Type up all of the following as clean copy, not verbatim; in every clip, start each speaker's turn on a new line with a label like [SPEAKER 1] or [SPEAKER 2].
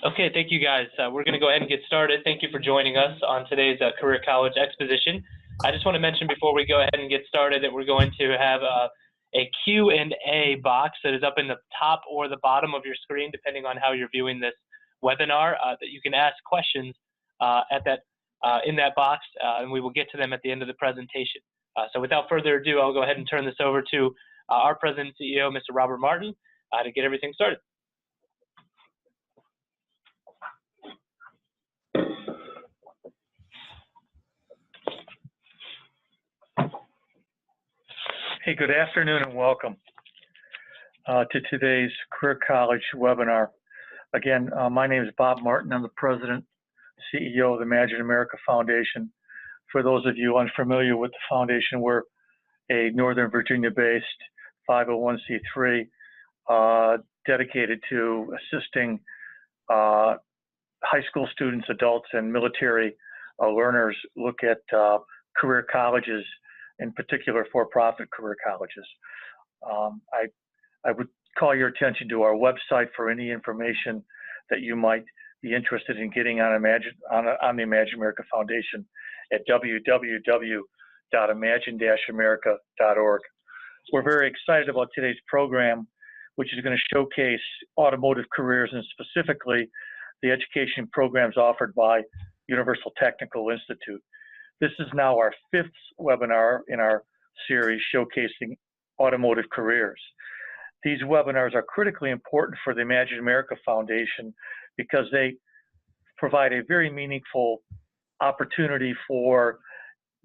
[SPEAKER 1] Okay, thank you guys. We're going to go ahead and get started. Thank you for joining us on today's Career College Exposition. I just want to mention before we go ahead and get started that we're going to have a Q&A box that is up in the top or the bottom of your screen, depending on how you're viewing this webinar, that you can ask questions in that box, and we will get to them at the end of the presentation. So without further ado, I'll go ahead and turn this over to our President and CEO, Mr. Robert Martin, to get everything started.
[SPEAKER 2] Hey, good afternoon and welcome to today's Career College webinar. Again, my name is Bob Martin. I'm the President, CEO of the Imagine America Foundation. For those of you unfamiliar with the foundation, we're a Northern Virginia-based 501c3 dedicated to assisting high school students, adults, and military learners look at career colleges, in particular for-profit career colleges. I would call your attention to our website for any information that you might be interested in getting on the Imagine America Foundation at www.imagine-america.org. We're very excited about today's program, which is going to showcase automotive careers and specifically the education programs offered by Universal Technical Institute. This is now our 5th webinar in our series showcasing automotive careers. These webinars are critically important for the Imagine America Foundation because they provide a very meaningful opportunity for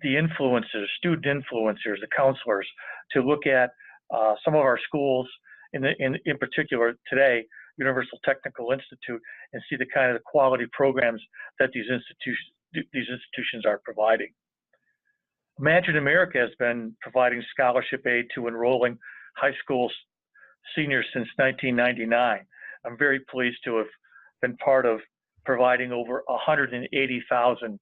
[SPEAKER 2] the influencers, student influencers, the counselors, to look at some of our schools, in particular today, Universal Technical Institute, and see the kind of quality programs that these institutions are providing. Imagine America has been providing scholarship aid to enrolling high school seniors since 1999. I'm very pleased to have been part of providing over 180,000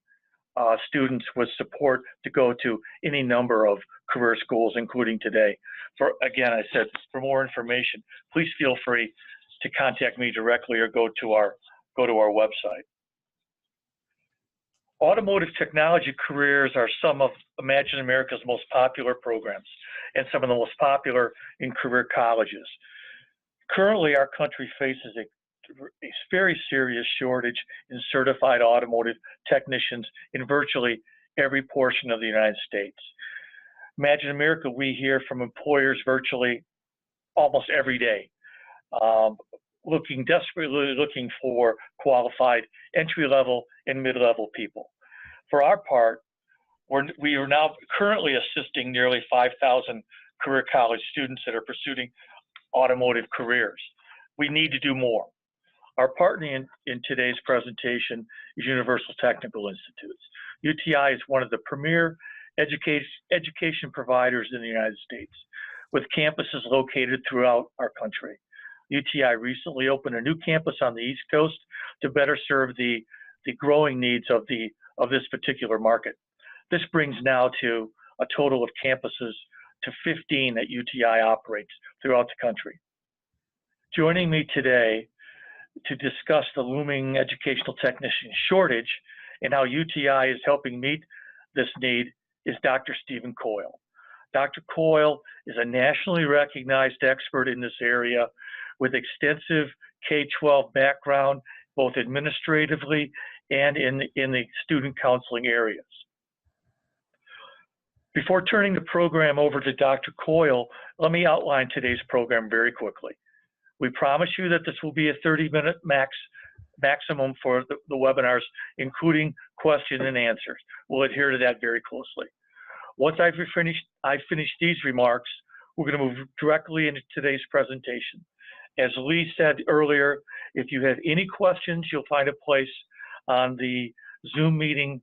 [SPEAKER 2] students with support to go to any number of career schools, including today. Again, I said, for more information, please feel free to contact me directly or go to our website. Automotive technology careers are some of Imagine America's most popular programs and some of the most popular in career colleges. Currently, our country faces a very serious shortage in certified automotive technicians in virtually every portion of the United States. Imagine America, we hear from employers virtually almost every day, desperately looking for qualified entry-level and mid-level people. For our part, we are now currently assisting nearly 5,000 career college students that are pursuing automotive careers. We need to do more. Our partner in today's presentation is Universal Technical Institute. UTI is one of the premier education providers in the United States, with campuses located throughout our country. UTI recently opened a new campus on the East Coast to better serve the growing needs of this particular market. This brings now to a total of campuses to 15 that UTI operates throughout the country. Joining me today to discuss the looming educational technician shortage and how UTI is helping meet this need is Dr. Stephen Coyle. Dr. Coyle is a nationally recognized expert in this area with extensive K-12 background, both administratively and in the student counseling areas. Before turning the program over to Dr. Coyle, let me outline today's program very quickly. We promise you that this will be a 30-minute maximum for the webinars, including question and answers. We'll adhere to that very closely. Once I've finished these remarks, we're going to move directly into today's presentation. As Lee said earlier, if you have any questions, you'll find a place on the Zoom meeting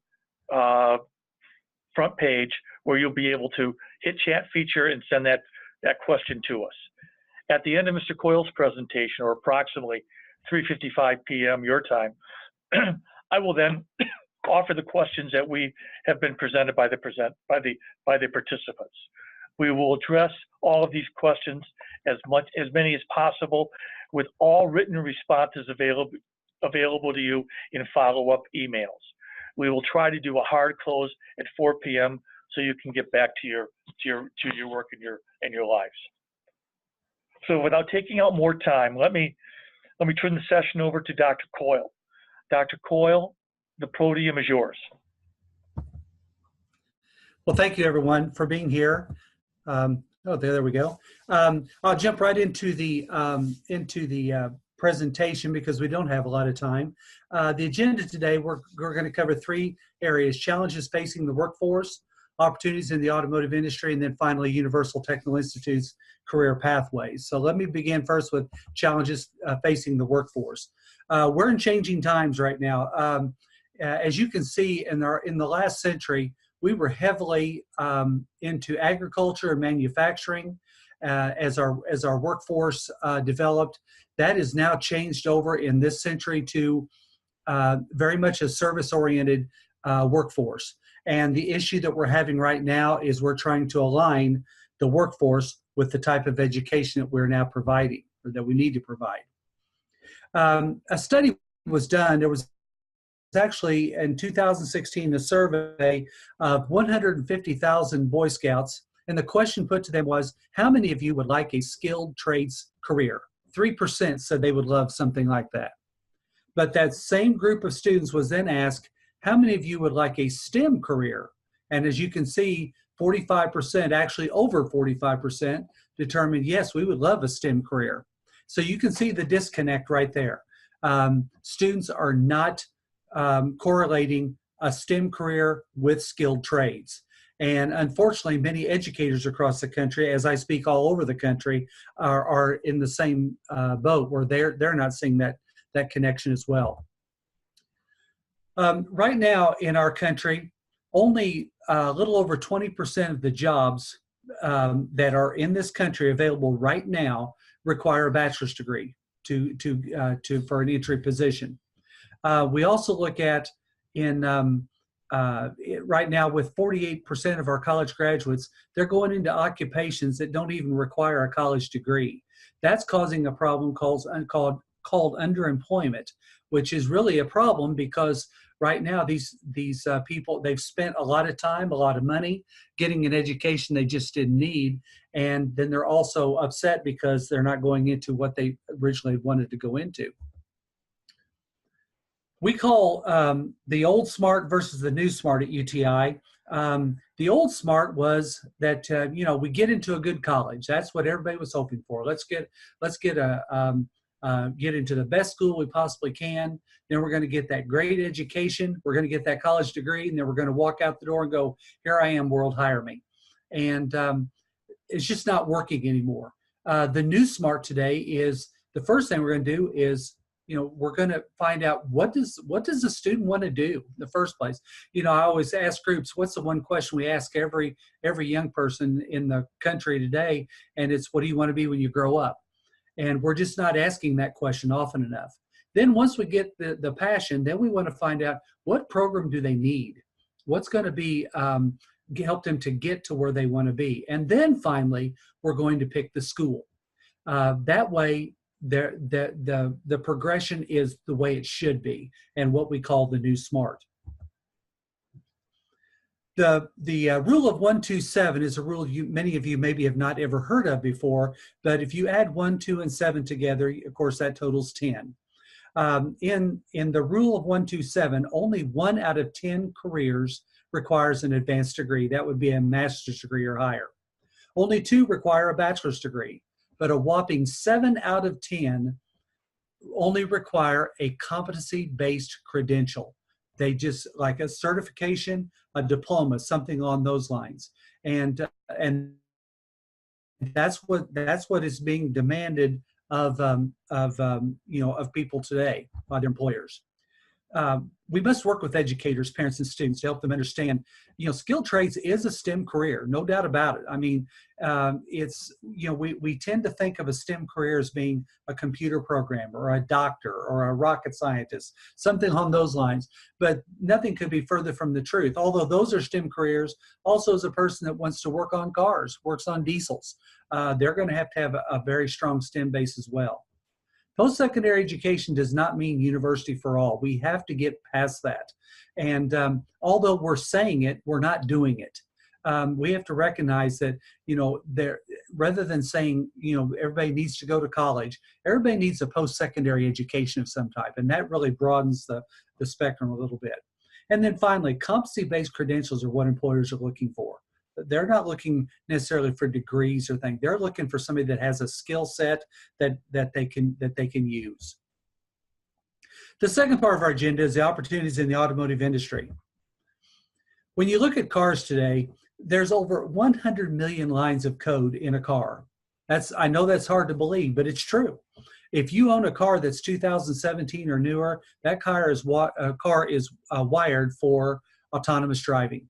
[SPEAKER 2] front page where you'll be able to hit chat feature and send that question to us. At the end of Mr. Coyle's presentation, or approximately 3:55 p.m. your time, I will then offer the questions that we have been presented by the participants. We will address all of these questions, as many as possible, with all written responses available to you in follow-up emails. We will try to do a hard close at 4 p.m. so you can get back to your work and your lives. So without taking out more time, let me turn the session over to Dr. Coyle. Dr. Coyle, the podium is yours.
[SPEAKER 3] Well, thank you everyone for being here. There we go. I'll jump right into the presentation because we don't have a lot of time. The agenda today, we're going to cover 3 areas: challenges facing the workforce, opportunities in the automotive industry, and then finally Universal Technical Institute's career pathways. So let me begin first with challenges facing the workforce. We're in changing times right now. As you can see, in the last century, we were heavily into agriculture and manufacturing as our workforce developed. That is now changed over in this century to very much a service-oriented workforce. And the issue that we're having right now is we're trying to align the workforce with the type of education that we're now providing, or that we need to provide. A study was done. There was actually in 2016 a survey of 150,000 Boy Scouts, and the question put to them was, how many of you would like a skilled trades career? 3% said they would love something like that. But that same group of students was then asked, how many of you would like a STEM career? And as you can see, 45%, actually over 45%, determined, yes, we would love a STEM career. So you can see the disconnect right there. Students are not correlating a STEM career with skilled trades. And unfortunately, many educators across the country, as I speak all over the country, are in the same boat where they're not seeing that connection as well. Right now in our country, only a little over 20% of the jobs that are in this country available right now require a bachelor's degree for an entry position. We also look at right now with 48% of our college graduates, they're going into occupations that don't even require a college degree. That's causing a problem called underemployment, which is really a problem because right now these people, they've spent a lot of time, a lot of money getting an education they just didn't need, and then they're also upset because they're not going into what they originally wanted to go into. We call the old SMART versus the new SMART at UTI. The old SMART was that we get into a good college. That's what everybody was hoping for. Let's get into the best school we possibly can. Then we're going to get that great education. We're going to get that college degree, and then we're going to walk out the door and go, "Here I am, world, hire me." And it's just not working anymore. The new SMART today is the first thing we're going to do is, we're going to find out what does the student want to do in the first place. I always ask groups, what's the one question we ask every young person in the country today? And it's, what do you want to be when you grow up? And we're just not asking that question often enough. Then once we get the passion, then we want to find out what program do they need? What's going to be help them to get to where they want to be? And then finally, we're going to pick the school. That way, the progression is the way it should be, and what we call the new SMART. The rule of 1, 2, 7 is a rule many of you maybe have not ever heard of before, but if you add 1, 2, and 7 together, of course, that totals 10. In the rule of 1, 2, 7, only 1 out of 10 careers requires an advanced degree. That would be a master's degree or higher. Only 2 require a bachelor's degree, but a whopping 7 out of 10 only require a competency-based credential. They just like a certification, a diploma, something along those lines, and that's what is being demanded of people today by their employers. We must work with educators, parents, and students to help them understand, skilled trades is a STEM career, no doubt about it. I mean, we tend to think of a STEM career as being a computer programmer or a doctor or a rocket scientist, something along those lines, but nothing could be further from the truth. Although those are STEM careers, also as a person that wants to work on cars, works on diesels, they're going to have a very strong STEM base as well. Post-secondary education does not mean university for all. We have to get past that. And although we're saying it, we're not doing it. We have to recognize that, rather than saying, everybody needs to go to college, everybody needs a post-secondary education of some type. And that really broadens the spectrum a little bit. And then finally, competency-based credentials are what employers are looking for. They're not looking necessarily for degrees or things. They're looking for somebody that has a skill set that they can use. The second part of our agenda is the opportunities in the automotive industry. When you look at cars today, there's over 100 million lines of code in a car. I know that's hard to believe, but it's true. If you own a car that's 2017 or newer, that car is wired for autonomous driving.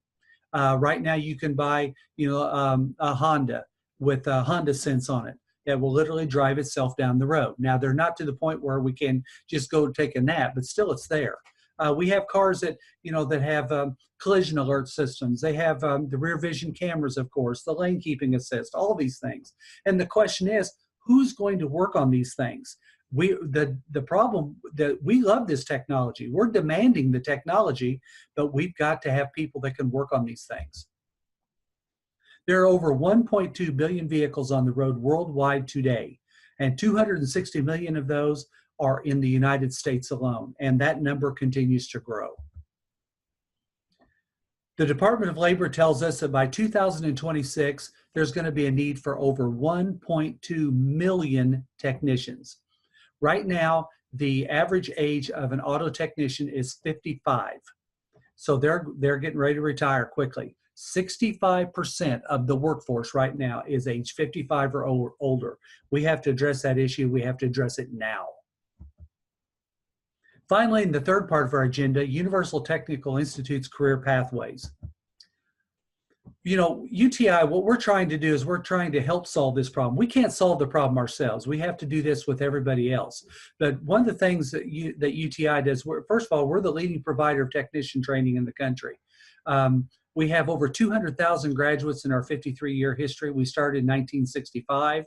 [SPEAKER 3] Right now, you can buy, a Honda with a Honda Sense on it that will literally drive itself down the road. Now, they're not to the point where we can just go take a nap, but still, it's there. We have cars that have collision alert systems. They have the rear vision cameras, of course, the lane keeping assist, all these things. And the question is, who's going to work on these things? The problem that we love this technology. We're demanding the technology, but we've got to have people that can work on these things. There are over 1.2 billion vehicles on the road worldwide today, and 260 million of those are in the United States alone, and that number continues to grow. The Department of Labor tells us that by 2026, there's going to be a need for over 1.2 million technicians. Right now, the average age of an auto technician is 55. So they're getting ready to retire quickly. 65% of the workforce right now is age 55 or older. We have to address that issue. We have to address it now. Finally, in the third part of our agenda, Universal Technical Institute's career pathways. UTI, what we're trying to do is we're trying to help solve this problem. We can't solve the problem ourselves. We have to do this with everybody else. But one of the things that UTI does, first of all, we're the leading provider of technician training in the country. We have over 200,000 graduates in our 53-year history. We started in 1965.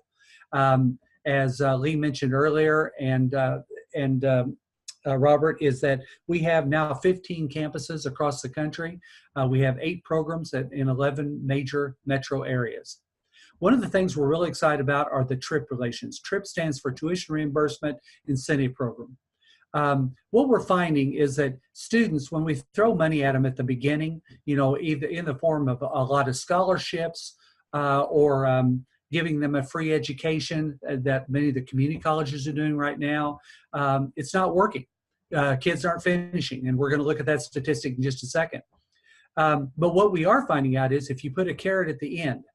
[SPEAKER 3] As Lee mentioned earlier, and Robert, is that we have now 15 campuses across the country. We have 8 programs in 11 major metro areas. One of the things we're really excited about are the TRIP relations. TRIP stands for Tuition Reimbursement Incentive Program. What we're finding is that students, when we throw money at them at the beginning, either in the form of a lot of scholarships or giving them a free education that many of the community colleges are doing right now, it's not working. Kids aren't finishing, and we're going to look at that statistic in just a second. But what we are finding out is if you put a carrot at the end,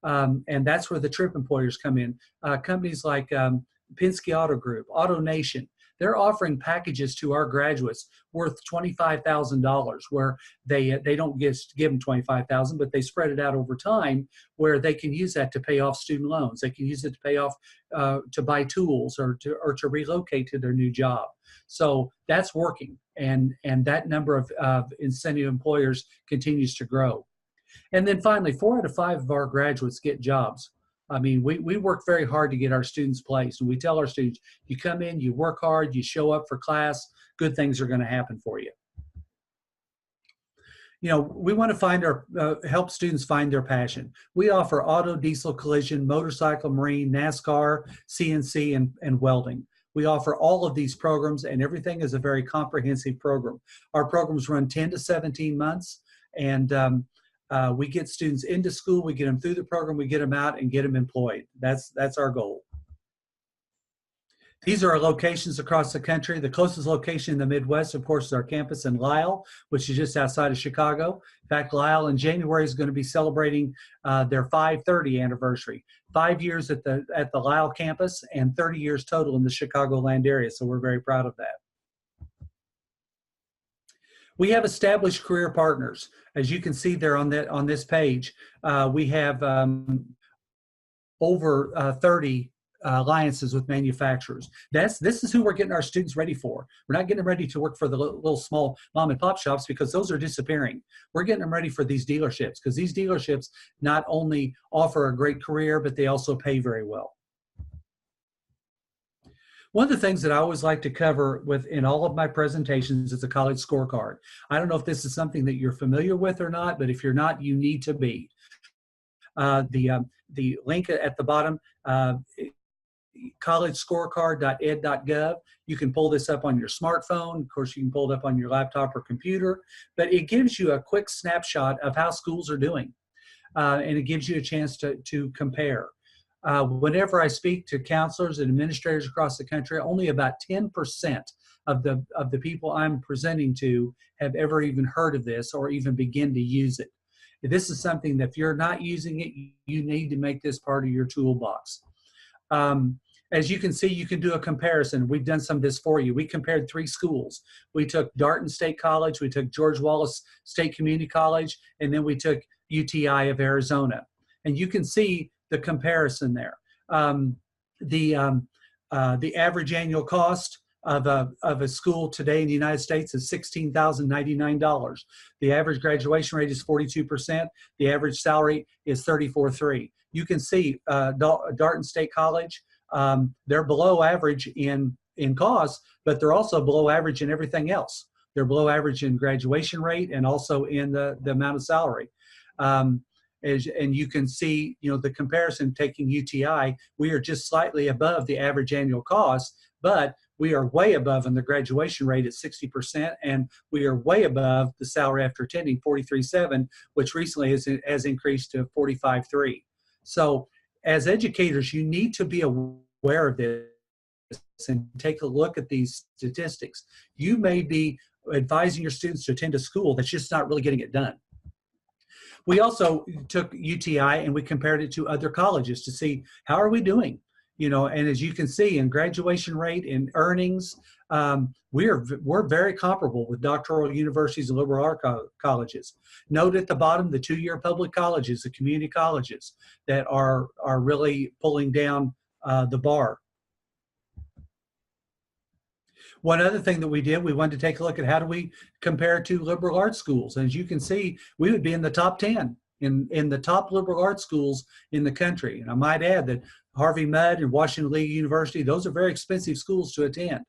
[SPEAKER 3] and that's where the TRIP employers come in, companies like Penske Auto Group, Auto Nation, they're offering packages to our graduates worth $25,000, where they don't just give them $25,000, but they spread it out over time, where they can use that to pay off student loans. They can use it to pay off to buy tools or to relocate to their new job. So that's working, and that number of incentive employers continues to grow. And then finally, 4 out of 5 of our graduates get jobs. I mean, we work very hard to get our students placed, and we tell our students, you come in, you work hard, you show up for class, good things are going to happen for you. We want to help students find their passion. We offer auto, diesel, collision, motorcycle, marine, NASCAR, CNC, and welding. We offer all of these programs, and everything is a very comprehensive program. Our programs run 10 to 17 months, and we get students into school, we get them through the program, we get them out and get them employed. That's our goal. These are our locations across the country. The closest location in the Midwest, of course, is our campus in Lisle, which is just outside of Chicago. In fact, Lisle in January is going to be celebrating their 530 anniversary. 5 years at the Lisle campus and 30 years total in the Chicagoland area, so we're very proud of that. We have established career partners. As you can see there on this page, we have over 30 alliances with manufacturers. This is who we're getting our students ready for. We're not getting them ready to work for the little small mom and pop shops, because those are disappearing. We're getting them ready for these dealerships, because these dealerships not only offer a great career, but they also pay very well. One of the things that I always like to cover in all of my presentations is a college scorecard. I don't know if this is something that you're familiar with or not, but if you're not, you need to be. The link at the bottom, collegescorecard.ed.gov. You can pull this up on your smartphone. Of course, you can pull it up on your laptop or computer, but it gives you a quick snapshot of how schools are doing, and it gives you a chance to compare. Whenever I speak to counselors and administrators across the country, only about 10% of the people I'm presenting to have ever even heard of this or even begin to use it. This is something that if you're not using it, you need to make this part of your toolbox. As you can see, you can do a comparison. We've done some of this for you. We compared 3 schools. We took Darton State College, we took George Wallace State Community College, and then we took UTI of Arizona. And you can see the comparison there. The average annual cost of a school today in the United States is $16,099. The average graduation rate is 42%. The average salary is $34,300. You can see Darton State College, they're below average in cost, but they're also below average in everything else. They're below average in graduation rate and also in the amount of salary. And you can see, the comparison taking UTI, we are just slightly above the average annual cost, but we are way above in the graduation rate at 60%, and we are way above the salary after attending, 43.7, which recently has increased to 45.3. So as educators, you need to be aware of this and take a look at these statistics. You may be advising your students to attend a school that's just not really getting it done. We also took UTI and we compared it to other colleges to see how are we doing. And as you can see in graduation rate and earnings, we're very comparable with doctoral universities and liberal arts colleges. Note at the bottom the 2-year public colleges, the community colleges that are really pulling down the bar. One other thing that we did, we wanted to take a look at how do we compare to liberal arts schools. And as you can see, we would be in the top 10 in the top liberal arts schools in the country. And I might add that Harvey Mudd and Washington Lee University, those are very expensive schools to attend.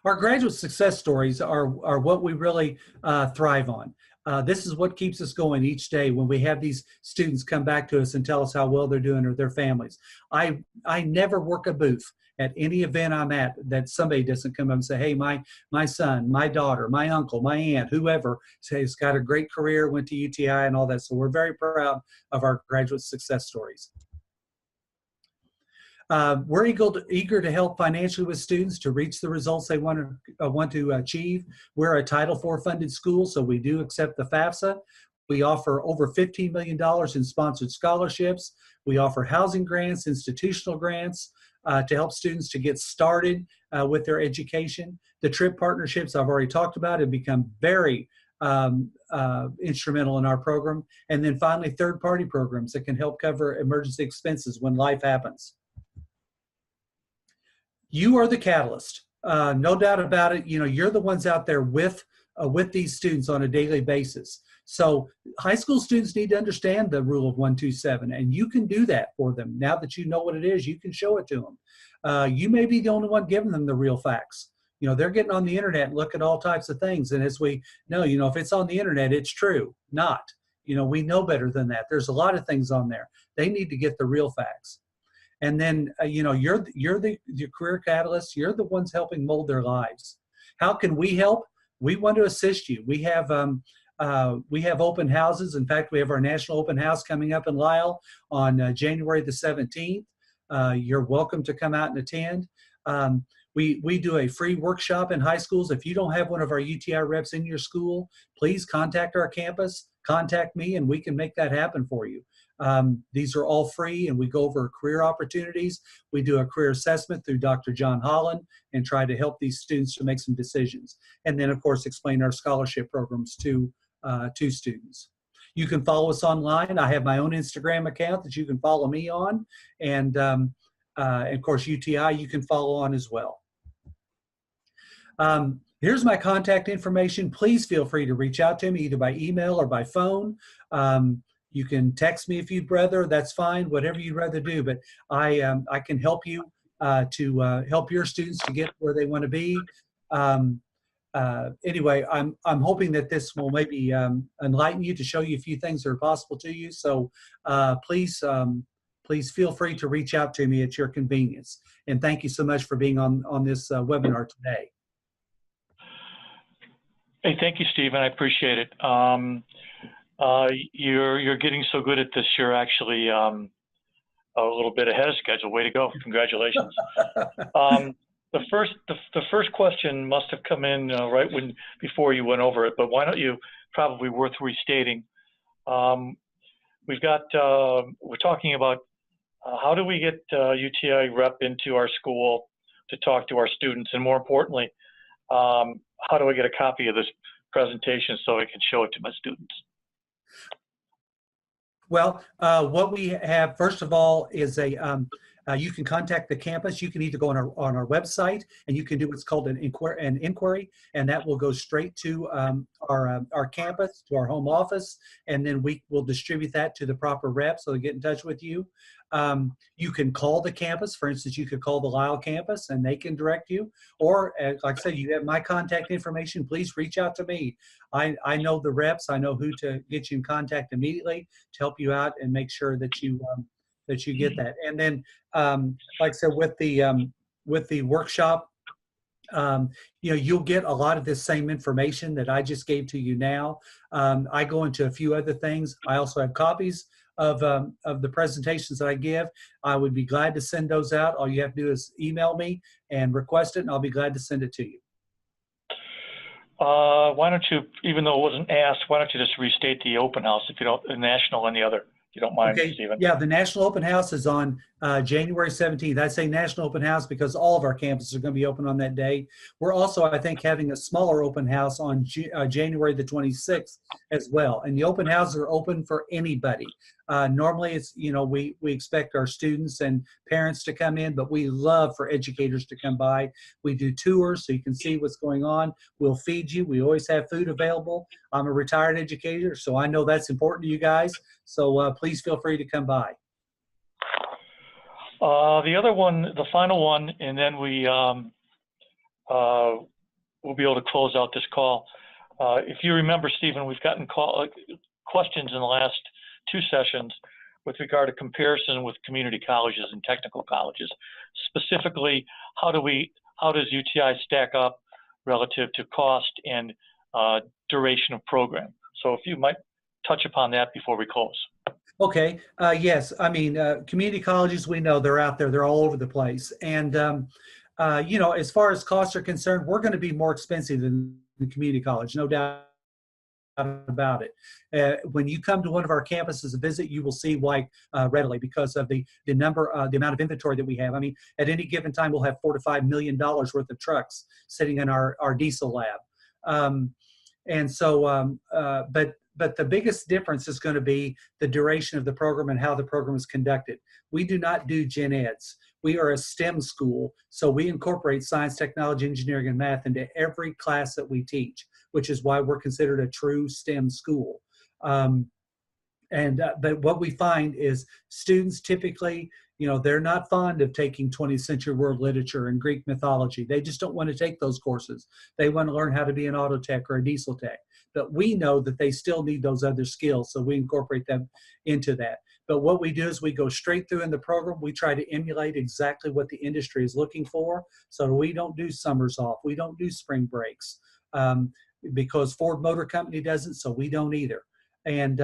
[SPEAKER 3] Our graduate success stories are what we really thrive on. This is what keeps us going each day when we have these students come back to us and tell us how well they're doing or their families. I never work a booth at any event I'm at that somebody doesn't come up and say, hey, my son, my daughter, my uncle, my aunt, whoever has got a great career, went to UTI and all that. So we're very proud of our graduate success stories. We're eager to help financially with students to reach the results they want to achieve. We're a Title IV funded school, so we do accept the FAFSA. We offer over $15 million in sponsored scholarships. We offer housing grants, institutional grants to help students to get started with their education. The trip partnerships I've already talked about have become very instrumental in our program. And then finally, third-party programs that can help cover emergency expenses when life happens. You are the catalyst, no doubt about it. You're the ones out there with these students on a daily basis. So high school students need to understand the rule of 127, and you can do that for them. Now that you know what it is, you can show it to them. You may be the only one giving them the real facts. They're getting on the internet and look at all types of things. And as we know, if it's on the internet, it's true. Not. We know better than that. There's a lot of things on there. They need to get the real facts. And then, you're the career catalyst. You're the ones helping mold their lives. How can we help? We want to assist you. We have open houses. In fact, we have our national open house coming up in Lisle on January the 17th. You're welcome to come out and attend. We do a free workshop in high schools. If you don't have one of our UTI reps in your school, please contact our campus, contact me, and we can make that happen for you. These are all free, and we go over career opportunities. We do a career assessment through Dr. John Holland and try to help these students to make some decisions. And then, of course, explain our scholarship programs to students. You can follow us online. I have my own Instagram account that you can follow me on. And of course, UTI you can follow on as well. Here's my contact information. Please feel free to reach out to me either by email or by phone. You can text me if you'd rather. That's fine. Whatever you'd rather do. But I can help you to help your students to get where they want to be. Anyway, I'm hoping that this will maybe enlighten you, to show you a few things that are possible to you. So please feel free to reach out to me at your convenience. And thank you so much for being on this webinar today.
[SPEAKER 2] Hey, thank you, Stephen. I appreciate it. You're getting so good at this. You're actually a little bit ahead of schedule. Way to go! Congratulations. The first question must have come in right before you went over it, but why don't you? Probably worth restating. We're talking about how do we get UTI rep into our school to talk to our students, and more importantly, how do I get a copy of this presentation so I can show it to my students?
[SPEAKER 3] Well, what we have, first of all, is you can contact the campus. You can either go on our website, and you can do what's called an inquiry, and that will go straight to our campus, to our home office, and then we will distribute that to the proper rep so they get in touch with you. You can call the campus. For instance, you could call the Lisle campus and they can direct you. Or, like I said, you have my contact information. Please reach out to me. I know the reps. I know who to get you in contact immediately to help you out and make sure that you get that. And then, like I said, with the workshop, you'll get a lot of this same information that I just gave to you now. I go into a few other things. I also have copies of the presentations that I give. I would be glad to send those out. All you have to do is email me and request it, and I'll be glad to send it to you.
[SPEAKER 2] Why don't you, even though it wasn't asked, why don't you just restate the open house, if you don't, the national and the other, if you don't mind,
[SPEAKER 3] okay.
[SPEAKER 2] Stephen?
[SPEAKER 3] Yeah, the National Open House is on January 17th. I say National Open House because all of our campuses are going to be open on that day. We're also, I think, having a smaller open house on January the 26th as well. And the open houses are open for anybody. Normally, it's, we expect our students and parents to come in, but we love for educators to come by. We do tours so you can see what's going on. We'll feed you. We always have food available. I'm a retired educator, so I know that's important to you guys. So please feel free to come by.
[SPEAKER 2] The other one, the final one, and then we'll be able to close out this call. If you remember, Stephen, we've gotten questions in the last 2 sessions with regard to comparison with community colleges and technical colleges. Specifically, how does UTI stack up relative to cost and duration of program? So if you might touch upon that before we close.
[SPEAKER 3] Okay. Yes. I mean, community colleges, we know they're out there. They're all over the place. And, as far as costs are concerned, we're going to be more expensive than the community college, no doubt about it. When you come to one of our campuses to visit, you will see why readily, because of the amount of inventory that we have. I mean, at any given time, we'll have $4 to $5 million worth of trucks sitting in our diesel lab. But the biggest difference is going to be the duration of the program and how the program is conducted. We do not do gen eds. We are a STEM school, so we incorporate science, technology, engineering, and math into every class that we teach, which is why we're considered a true STEM school. But what we find is students typically, they're not fond of taking 20th century world literature and Greek mythology. They just don't want to take those courses. They want to learn how to be an auto tech or a diesel tech. But we know that they still need those other skills, so we incorporate them into that. But what we do is we go straight through in the program. We try to emulate exactly what the industry is looking for, so we don't do summers off. We don't do spring breaks because Ford Motor Company doesn't, so we don't either. And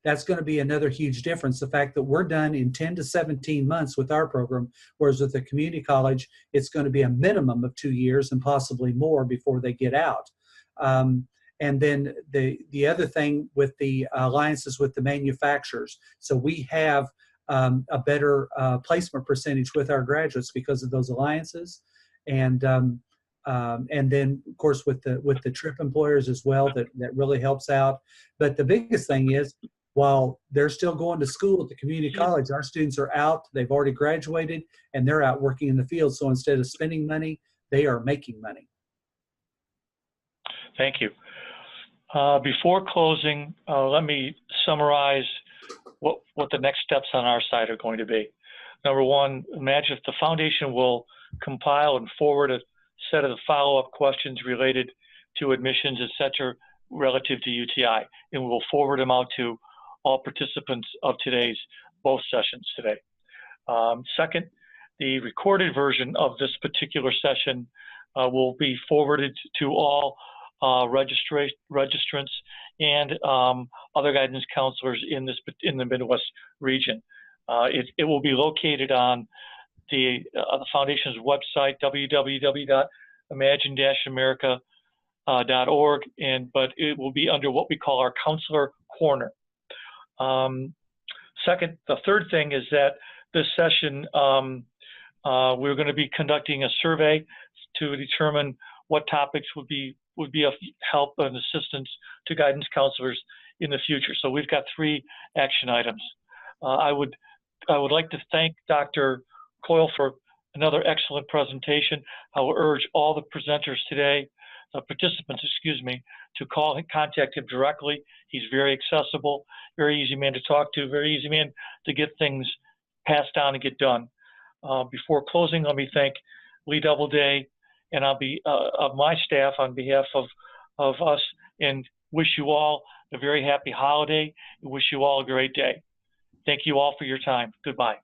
[SPEAKER 3] that's going to be another huge difference, the fact that we're done in 10 to 17 months with our program, whereas with the community college, it's going to be a minimum of 2 years and possibly more before they get out. And then the other thing with the alliances with the manufacturers. So we have a better placement percentage with our graduates because of those alliances. And then, of course, with the trip employers as well, that really helps out. But the biggest thing is, while they're still going to school at the community college, our students are out, they've already graduated, and they're out working in the field. So instead of spending money, they are making money.
[SPEAKER 2] Thank you. Before closing, let me summarize what the next steps on our side are going to be. Number one, imagine if the foundation will compile and forward a set of the follow-up questions related to admissions, et cetera, relative to UTI, and we'll forward them out to all participants of both sessions today. Second, the recorded version of this particular session will be forwarded to all registrants and other guidance counselors in the Midwest region. It will be located on the Foundation's website, www.imagine-america.org, but it will be under what we call our Counselor Corner. Second, the third thing is that this session, we're going to be conducting a survey to determine what topics would be of help and assistance to guidance counselors in the future. So we've got 3 action items. I would like to thank Dr. Coyle for another excellent presentation. I will urge all the presenters today, participants, to contact him directly. He's very accessible, very easy man to talk to, very easy man to get things passed on and get done. Before closing, let me thank Lee Doubleday and of my staff on behalf of us, and wish you all a very happy holiday and wish you all a great day. Thank you all for your time. Goodbye.